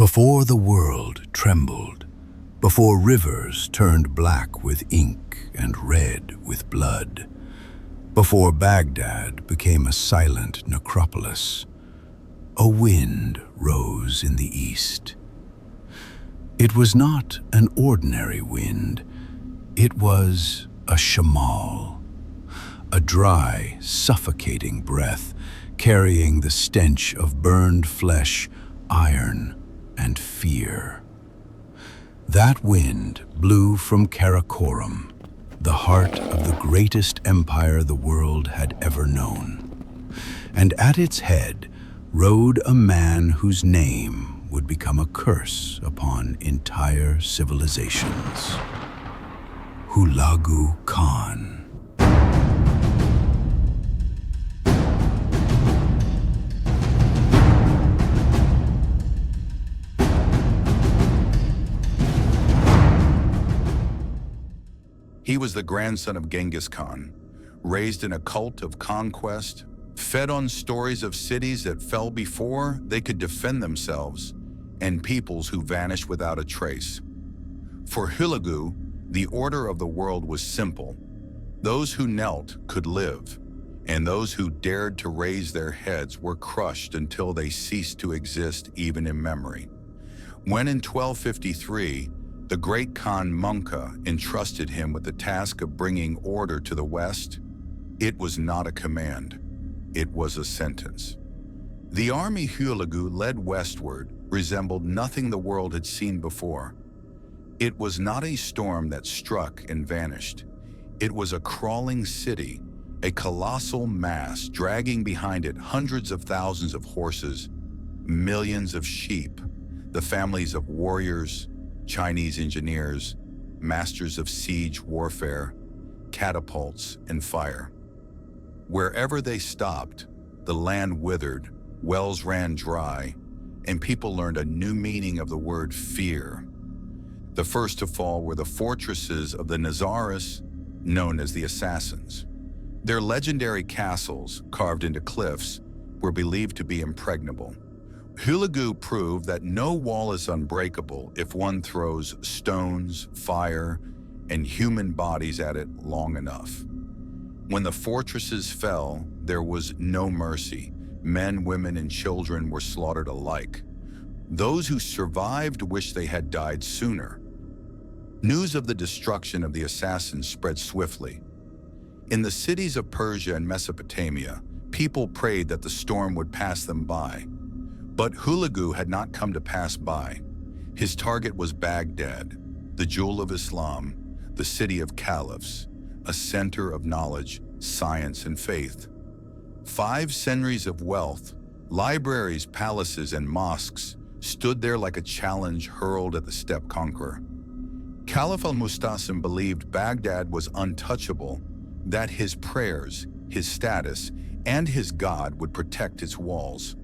Before the world trembled, before rivers turned black with ink and red with blood, before Baghdad became a silent necropolis, a wind rose in the east. It was not an ordinary wind, it was a shamal, a dry, suffocating breath carrying the stench of burned flesh, iron, and fear. That wind blew from Karakorum, the heart of the greatest empire the world had ever known. And at its head rode a man whose name would become a curse upon entire civilizations. Hülegü Khan. He was the grandson of Genghis Khan, raised in a cult of conquest, fed on stories of cities that fell before they could defend themselves, and peoples who vanished without a trace. For Hülegü, the order of the world was simple. Those who knelt could live, and those who dared to raise their heads were crushed until they ceased to exist even in memory. When in 1253, the great Khan Mongol entrusted him with the task of bringing order to the West, it was not a command, it was a sentence. The army Hülegü led westward resembled nothing the world had seen before. It was not a storm that struck and vanished. It was a crawling city, a colossal mass dragging behind it hundreds of thousands of horses, millions of sheep, the families of warriors, Chinese engineers, masters of siege warfare, catapults, and fire. Wherever they stopped, the land withered, wells ran dry, and people learned a new meaning of the word fear. The first to fall were the fortresses of the Nazaris, known as the Assassins. Their legendary castles, carved into cliffs, were believed to be impregnable. Hülegü proved that no wall is unbreakable if one throws stones, fire, and human bodies at it long enough. When the fortresses fell, there was no mercy. Men, women, and children were slaughtered alike. Those who survived wished they had died sooner. News of the destruction of the assassins spread swiftly. In the cities of Persia and Mesopotamia, people prayed that the storm would pass them by. But Hülegü had not come to pass by. His target was Baghdad, the jewel of Islam, the city of caliphs, a center of knowledge, science, and faith. 5 centuries of wealth, libraries, palaces, and mosques stood there like a challenge hurled at the steppe conqueror. Caliph al-Mustasim believed Baghdad was untouchable, that his prayers, his status, and his God would protect its walls.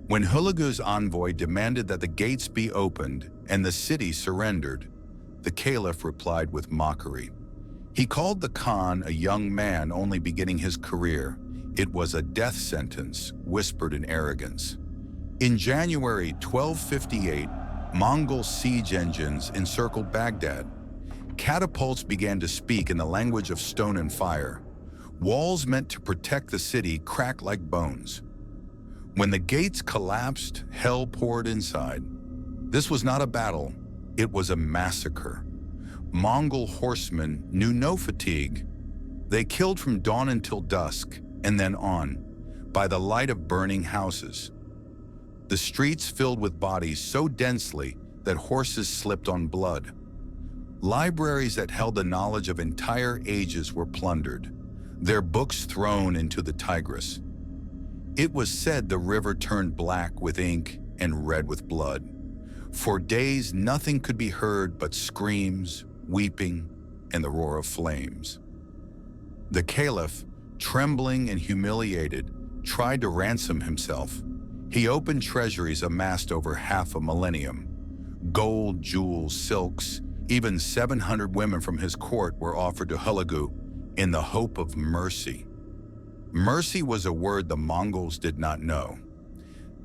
When Hülegü's envoy demanded that the gates be opened and the city surrendered, the caliph replied with mockery. He called the Khan a young man only beginning his career. It was a death sentence whispered in arrogance. In January 1258, Mongol siege engines encircled Baghdad. Catapults began to speak in the language of stone and fire. Walls meant to protect the city cracked like bones. When the gates collapsed, hell poured inside. This was not a battle, it was a massacre. Mongol horsemen knew no fatigue. They killed from dawn until dusk, and then on, by the light of burning houses. The streets filled with bodies so densely that horses slipped on blood. Libraries that held the knowledge of entire ages were plundered, their books thrown into the Tigris. It was said the river turned black with ink and red with blood. For days, nothing could be heard but screams, weeping, and the roar of flames. The caliph, trembling and humiliated, tried to ransom himself. He opened treasuries amassed over half a millennium. Gold, jewels, silks, even 700 women from his court were offered to Hülegü in the hope of mercy. Mercy was a word the Mongols did not know.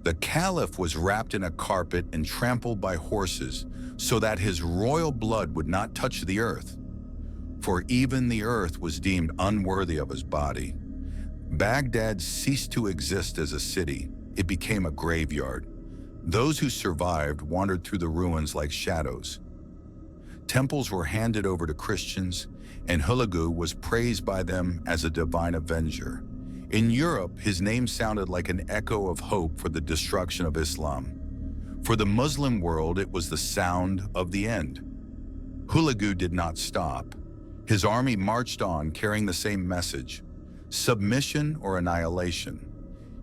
The caliph was wrapped in a carpet and trampled by horses so that his royal blood would not touch the earth, for even the earth was deemed unworthy of his body. Baghdad ceased to exist as a city. It became a graveyard. Those who survived wandered through the ruins like shadows. Temples were handed over to Christians, and Hülegü was praised by them as a divine avenger. In Europe, his name sounded like an echo of hope for the destruction of Islam. For the Muslim world, it was the sound of the end. Hülegü did not stop. His army marched on carrying the same message: submission or annihilation.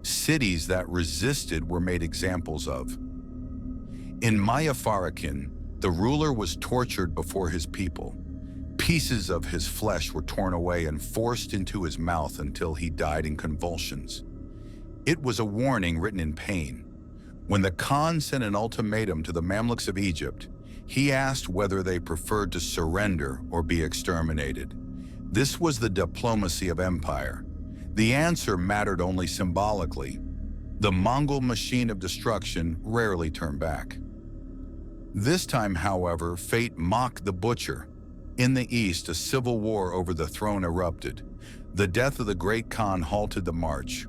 Cities that resisted were made examples of. In Mayafarakin, the ruler was tortured before his people. Pieces of his flesh were torn away and forced into his mouth until he died in convulsions. It was a warning written in pain. When the Khan sent an ultimatum to the Mamluks of Egypt, he asked whether they preferred to surrender or be exterminated. This was the diplomacy of empire. The answer mattered only symbolically. The Mongol machine of destruction rarely turned back. This time, however, fate mocked the butcher. In the east, a civil war over the throne erupted. The death of the great Khan halted the march.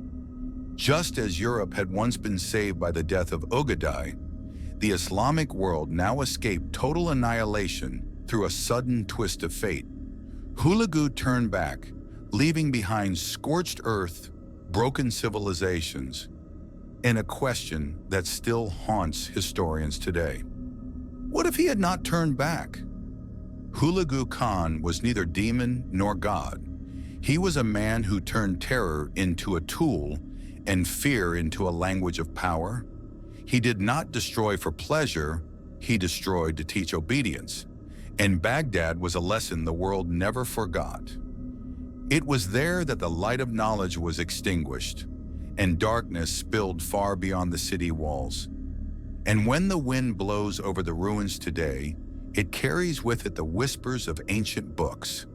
Just as Europe had once been saved by the death of Ugaday, the Islamic world now escaped total annihilation through a sudden twist of fate. Hülegü turned back, leaving behind scorched earth, broken civilizations, and a question that still haunts historians today. What if he had not turned back? Hülegü Khan was neither demon nor god. He was a man who turned terror into a tool and fear into a language of power. He did not destroy for pleasure, he destroyed to teach obedience. And Baghdad was a lesson the world never forgot. It was there that the light of knowledge was extinguished, and darkness spilled far beyond the city walls. And when the wind blows over the ruins today, it carries with it the whispers of ancient books,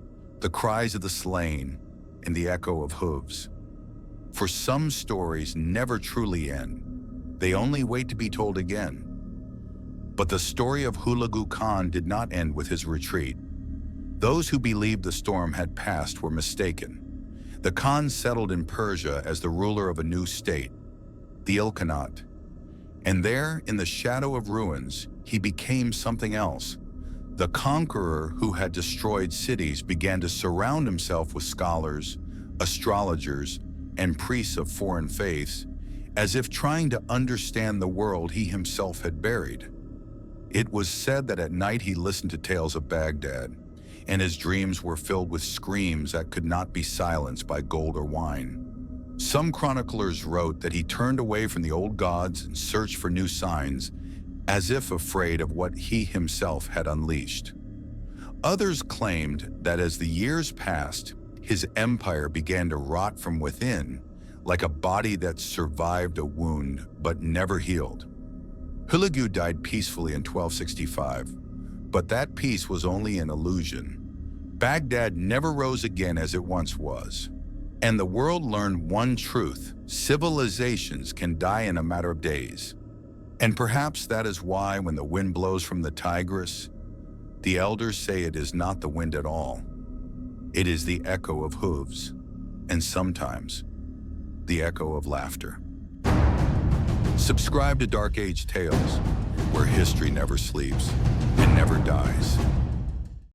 the cries of the slain, and the echo of hooves. For some stories never truly end. They only wait to be told again. But the story of Hülegü Khan did not end with his retreat. Those who believed the storm had passed were mistaken. The Khan settled in Persia as the ruler of a new state, the Ilkhanate. And there, in the shadow of ruins, he became something else. The conqueror who had destroyed cities began to surround himself with scholars, astrologers, and priests of foreign faiths, as if trying to understand the world he himself had buried. It was said that at night he listened to tales of Baghdad, and his dreams were filled with screams that could not be silenced by gold or wine. Some chroniclers wrote that he turned away from the old gods and searched for new signs, as if afraid of what he himself had unleashed. Others claimed that as the years passed, his empire began to rot from within, like a body that survived a wound but never healed. Hülegü died peacefully in 1265, but that peace was only an illusion. Baghdad never rose again as it once was. And the world learned one truth: civilizations can die in a matter of days. And perhaps that is why when the wind blows from the Tigris, the elders say it is not the wind at all. It is the echo of hooves, and sometimes the echo of laughter. Subscribe to Dark Age Tales, where history never sleeps and never dies.